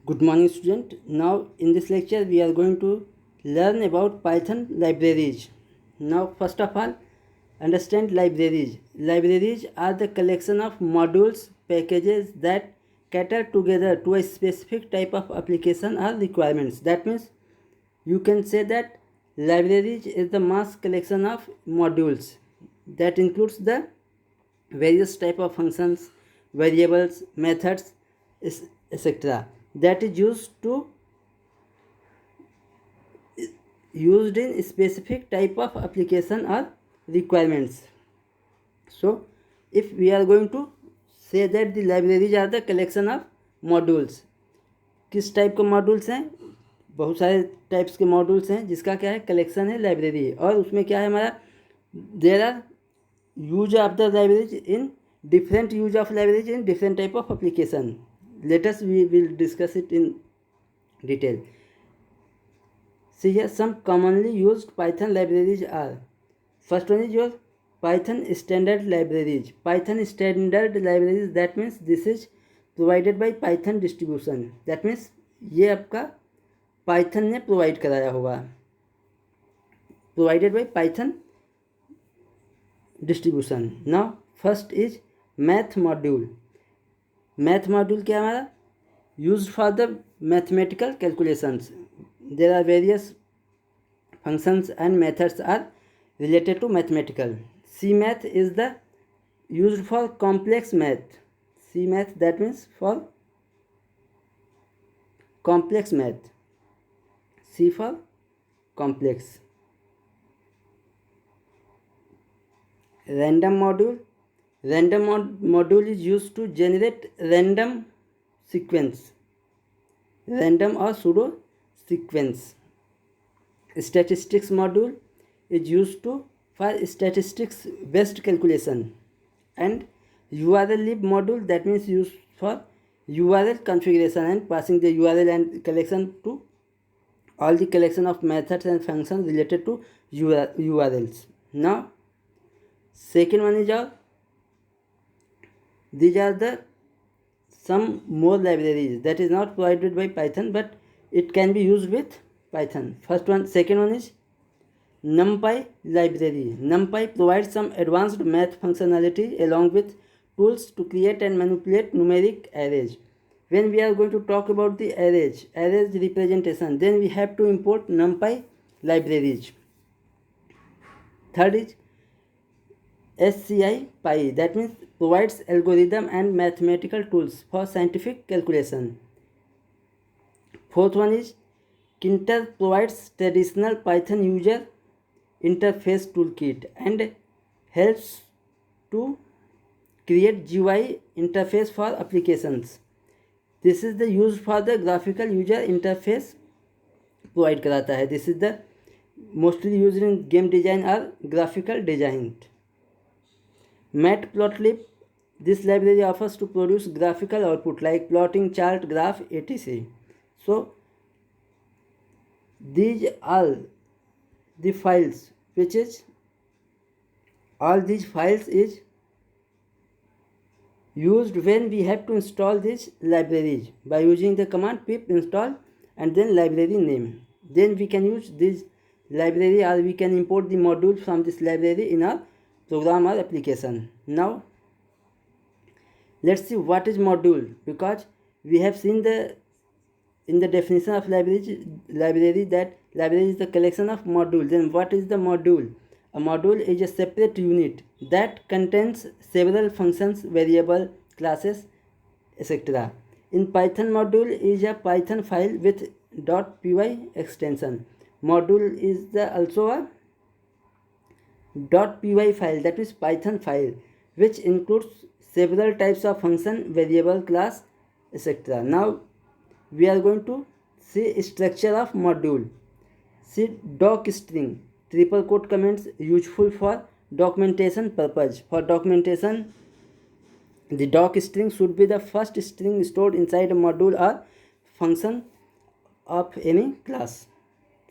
Good morning student. Now in this lecture we are going to learn about Python libraries. Now first of all understand libraries. Libraries are the collection of modules, packages that cater together to a specific type of application or requirements. That means you can say that libraries is the mass collection of modules that includes the various type of functions, variables, methods, etc. that is used in specific type of application or requirements. So if we are going to say that the libraries are the collection of modules, किस type के modules हैं? बहुत सारे types के modules हैं जिसका क्या है कलेक्शन है लाइब्रेरी, और उसमें क्या है हमारा there are use of the libraries in different use of libraries in different type of application. Let us we will discuss it in detail. See here some commonly used Python libraries are, first one is your Python standard libraries. Python standard libraries, that means this is provided by Python distribution. That means ये आपका Python ने provide कराया होगा, provided by Python distribution. Now first is math module. Math module क्या हमारा used for the mathematical calculations. There are various functions and methods are related to mathematical. CMath is the used for complex math. CMath, that means for complex math. C for complex. Random module. Random module is used to generate random sequence, random or pseudo sequence. Statistics module is used to for statistics based calculation. And URL lib module, that means used for URL configuration and passing the URL and collection to all the collection of methods and functions related to URLs. Now second one is these are the some more libraries that is not provided by Python but it can be used with Python. Second one is NumPy library. NumPy provides some advanced math functionality along with tools to create and manipulate numeric arrays. When we are going to talk about the arrays representation, then we have to import NumPy libraries. Third is SciPy, that means provides algorithm and mathematical tools for scientific calculation. Fourth one is Kinter, provides traditional Python user interface toolkit and helps to create GUI interface for applications. This is the use for the graphical user interface provide कराता है. This is the mostly used in game design or graphical design. Matplotlib, this library offers to produce graphical output like plotting, chart, graph, etc. So these all the files which is all these files is used when we have to install these libraries by using the command pip install and then library name. Then we can use this library or we can import the module from this library in our program or application. Now let's see what is module, because we have seen in the definition of library that library is the collection of modules. Then what is the module? A module is a separate unit that contains several functions, variable, classes, etc. In Python, module is a Python file with .py extension. Module is also a .py file, that is Python file, which includes several types of function, variable, class, etc. Now we are going to see structure of module. See docstring, triple quote comments useful for documentation purpose. For documentation, the docstring should be the first string stored inside a module or function of any class.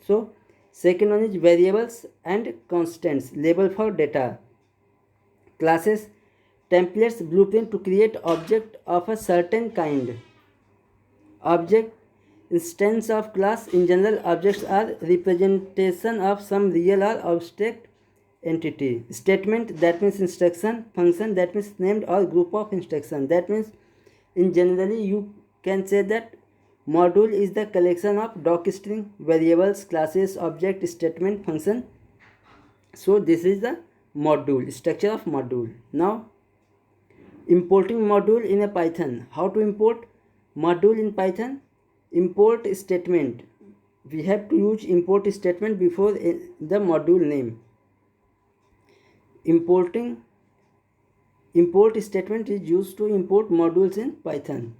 So second one is variables and constants, label for data. Classes, templates, blueprint to create object of a certain kind. Object Instance of class. In general, objects are representation of some real or abstract entity. Statement, that means instruction. Function, that means named or group of instruction. That means in generally you can say that module is the collection of docstring, variables, classes, object, statement, function. So this is the module, structure of module. Now importing module in a Python. How to import module in Python? Import statement. We have to use import statement before the module name. Import statement is used to import modules in Python.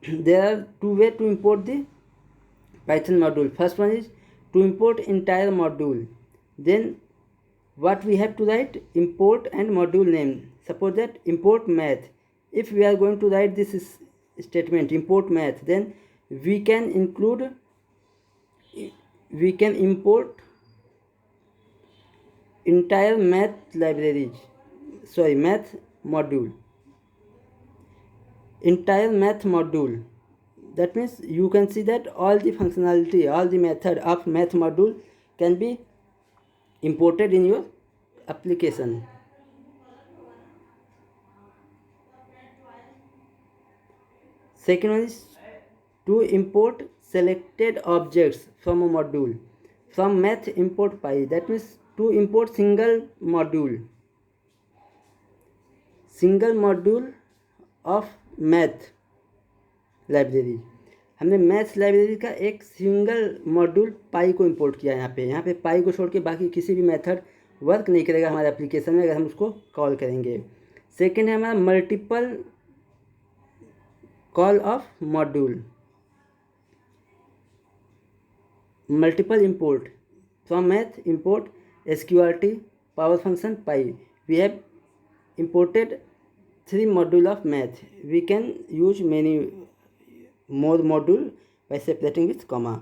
There are two ways to import the Python module. First one is to import entire module. Then what we have to write? Import and module name. Suppose that import math. If we are going to write this statement import math, then we can import entire math libraries, math module, entire math module. That means you can see that all the functionality, all the method of math module can be imported in your application. Second one is to import selected objects from a module. From math import py. That means to import single module of math library. हमने maths library का एक single module पाई को import किया. यहाँ पे पाई को छोड़ के बाकी किसी भी मेथड वर्क नहीं करेगा हमारे एप्लीकेशन में अगर हम उसको कॉल करेंगे. सेकेंड है हमारा multiple call of module, multiple import. From math import SQRT, power function pi. We have imported 3 module of math. We can use many more module by separating with comma.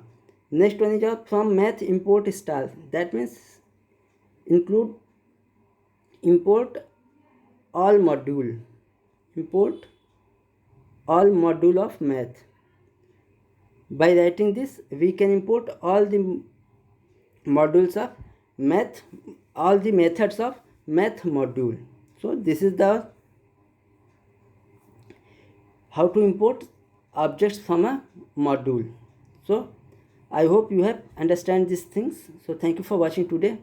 Next one is from math import star. That means import all module. Import all module of math. By writing this, we can import all the modules of math, all the methods of math module. So this is the how to import objects from a module. So I hope you have understand these things. So thank you for watching today.